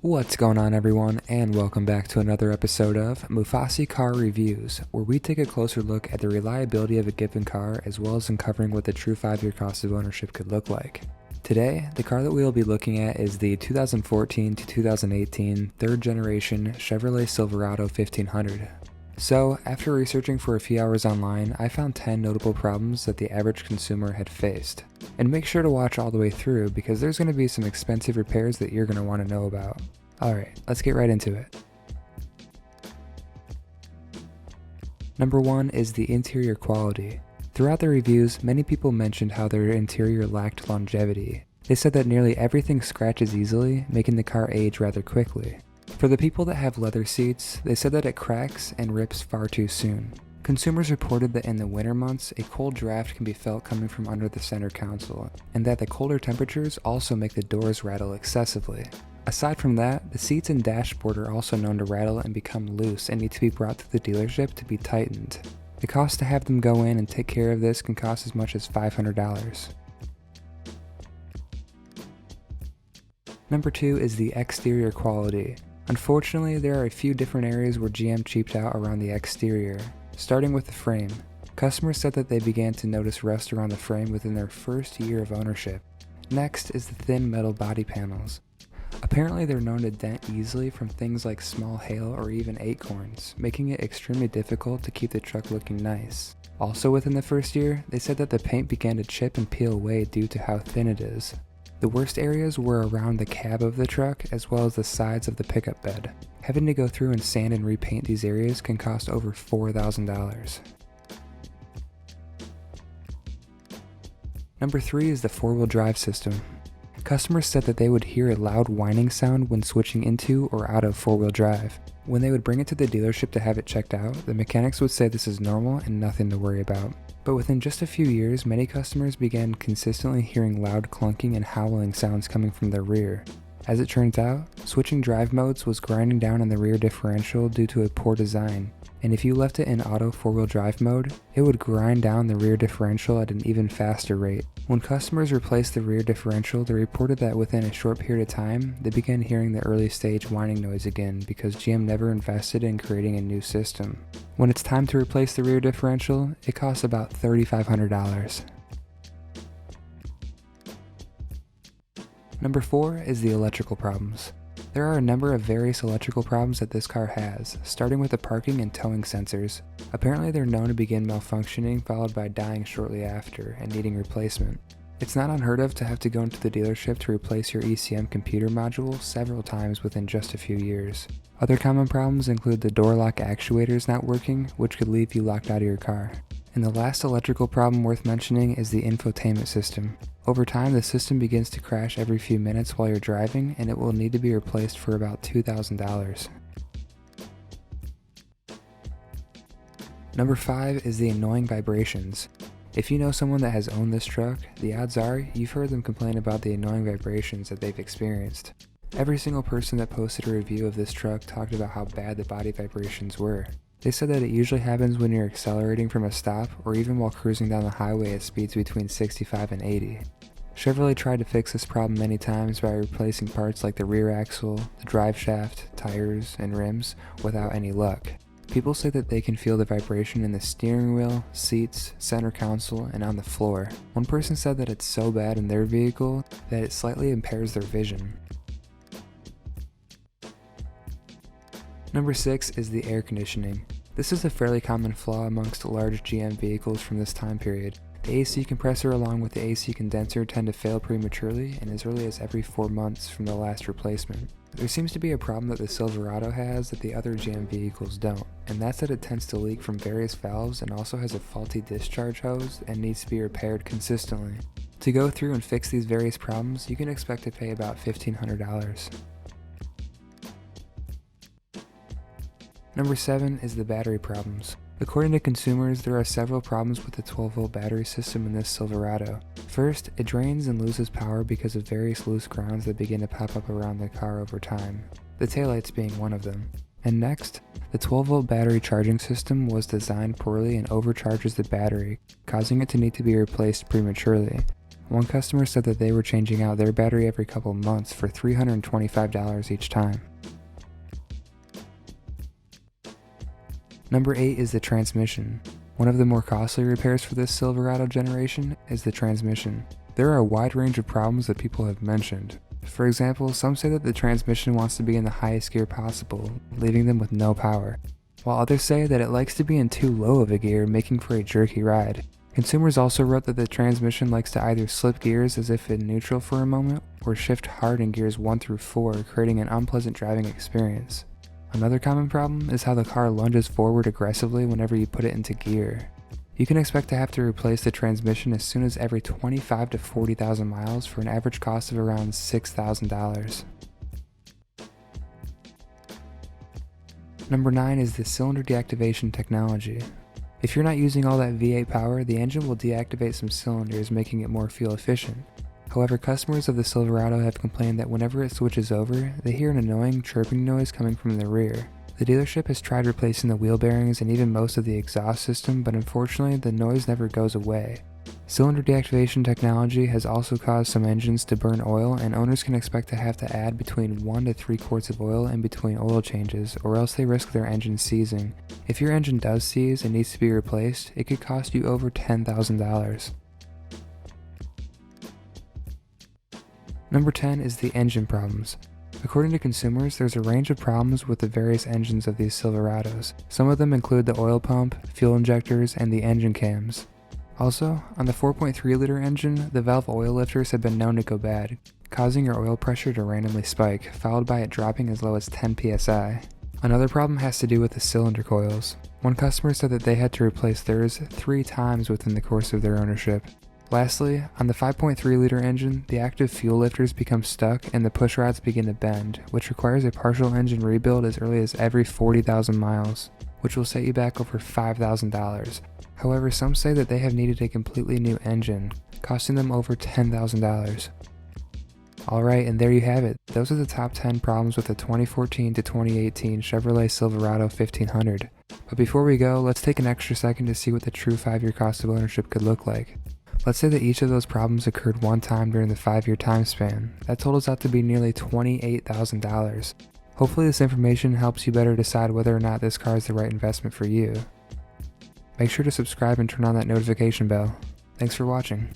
What's going on, everyone, and welcome back to another episode of Mufasi Car Reviews, where we take a closer look at the reliability of a given car as well as uncovering what the true 5-year cost of ownership could look like. Today, the car that we will be looking at is the 2014 to 2018 third generation Chevrolet Silverado 1500. So, after researching for a few hours online, I found 10 notable problems that the average consumer had faced. And make sure to watch all the way through because there's going to be some expensive repairs that you're going to want to know about. Alright, let's get right into it. Number 1 is the interior quality. Throughout the reviews, many people mentioned how their interior lacked longevity. They said that nearly everything scratches easily, making the car age rather quickly. For the people that have leather seats, they said that it cracks and rips far too soon. Consumers reported that in the winter months, a cold draft can be felt coming from under the center console, and that the colder temperatures also make the doors rattle excessively. Aside from that, the seats and dashboard are also known to rattle and become loose and need to be brought to the dealership to be tightened. The cost to have them go in and take care of this can cost as much as $500. Number 2 is the exterior quality. Unfortunately, there are a few different areas where GM cheaped out around the exterior. Starting with the frame. Customers said that they began to notice rust around the frame within their first year of ownership. Next is the thin metal body panels. Apparently they're known to dent easily from things like small hail or even acorns, making it extremely difficult to keep the truck looking nice. Also within the first year, they said that the paint began to chip and peel away due to how thin it is. The worst areas were around the cab of the truck as well as the sides of the pickup bed. Having to go through and sand and repaint these areas can cost over $4,000. Number 3 is the 4-wheel drive system. Customers said that they would hear a loud whining sound when switching into or out of 4-wheel drive. When they would bring it to the dealership to have it checked out, the mechanics would say this is normal and nothing to worry about. But within just a few years, many customers began consistently hearing loud clunking and howling sounds coming from their rear. As it turns out, switching drive modes was grinding down on the rear differential due to a poor design, and if you left it in auto 4-wheel drive mode, it would grind down the rear differential at an even faster rate. When customers replaced the rear differential, they reported that within a short period of time, they began hearing the early stage whining noise again because GM never invested in creating a new system. When it's time to replace the rear differential, it costs about $3,500. Number 4 is the electrical problems. There are a number of various electrical problems that this car has, starting with the parking and towing sensors. Apparently they're known to begin malfunctioning followed by dying shortly after and needing replacement. It's not unheard of to have to go into the dealership to replace your ECM computer module several times within just a few years. Other common problems include the door lock actuators not working, which could leave you locked out of your car. And the last electrical problem worth mentioning is the infotainment system. Over time, the system begins to crash every few minutes while you're driving, and it will need to be replaced for about $2,000. Number 5 is the annoying vibrations. If you know someone that has owned this truck, the odds are you've heard them complain about the annoying vibrations that they've experienced. Every single person that posted a review of this truck talked about how bad the body vibrations were. They said that it usually happens when you're accelerating from a stop or even while cruising down the highway at speeds between 65 and 80. Chevrolet tried to fix this problem many times by replacing parts like the rear axle, the drive shaft, tires, and rims without any luck. People say that they can feel the vibration in the steering wheel, seats, center console, and on the floor. One person said that it's so bad in their vehicle that it slightly impairs their vision. Number 6 is the air conditioning. This is a fairly common flaw amongst large GM vehicles from this time period. The AC compressor along with the AC condenser tend to fail prematurely and as early as every 4 months from the last replacement. There seems to be a problem that the Silverado has that the other GM vehicles don't, and that's that it tends to leak from various valves and also has a faulty discharge hose and needs to be repaired consistently. To go through and fix these various problems, you can expect to pay about $1,500. Number 7 is the battery problems. According to consumers, there are several problems with the 12-volt battery system in this Silverado. First, it drains and loses power because of various loose grounds that begin to pop up around the car over time, the taillights being one of them. And next, the 12-volt battery charging system was designed poorly and overcharges the battery, causing it to need to be replaced prematurely. One customer said that they were changing out their battery every couple months for $325 each time. Number 8 is the transmission. One of the more costly repairs for this Silverado generation is the transmission. There are a wide range of problems that people have mentioned. For example, some say that the transmission wants to be in the highest gear possible, leaving them with no power, while others say that it likes to be in too low of a gear, making for a jerky ride. Consumers also wrote that the transmission likes to either slip gears as if in neutral for a moment, or shift hard in gears 1 through 4, creating an unpleasant driving experience. Another common problem is how the car lunges forward aggressively whenever you put it into gear. You can expect to have to replace the transmission as soon as every 25 to 40,000 miles for an average cost of around $6,000. Number 9 is the cylinder deactivation technology. If you're not using all that V8 power, the engine will deactivate some cylinders, making it more fuel efficient. However, customers of the Silverado have complained that whenever it switches over, they hear an annoying chirping noise coming from the rear. The dealership has tried replacing the wheel bearings and even most of the exhaust system, but unfortunately the noise never goes away. Cylinder deactivation technology has also caused some engines to burn oil, and owners can expect to have to add between 1 to 3 quarts of oil in between oil changes, or else they risk their engine seizing. If your engine does seize and needs to be replaced, it could cost you over $10,000. Number 10 is the engine problems. According to consumers, there's a range of problems with the various engines of these Silverados. Some of them include the oil pump, fuel injectors, and the engine cams. Also, on the 4.3-liter engine, the valve oil lifters have been known to go bad, causing your oil pressure to randomly spike, followed by it dropping as low as 10 psi. Another problem has to do with the cylinder coils. One customer said that they had to replace theirs 3 times within the course of their ownership. Lastly, on the 5.3-liter engine, the active fuel lifters become stuck and the push rods begin to bend, which requires a partial engine rebuild as early as every 40,000 miles, which will set you back over $5,000. However, some say that they have needed a completely new engine, costing them over $10,000. Alright, and there you have it. Those are the top 10 problems with the 2014 to 2018 Chevrolet Silverado 1500. But before we go, let's take an extra second to see what the true 5-year cost of ownership could look like. Let's say that each of those problems occurred one time during the 5-year time span. That totals out to be nearly $28,000. Hopefully this information helps you better decide whether or not this car is the right investment for you. Make sure to subscribe and turn on that notification bell. Thanks for watching.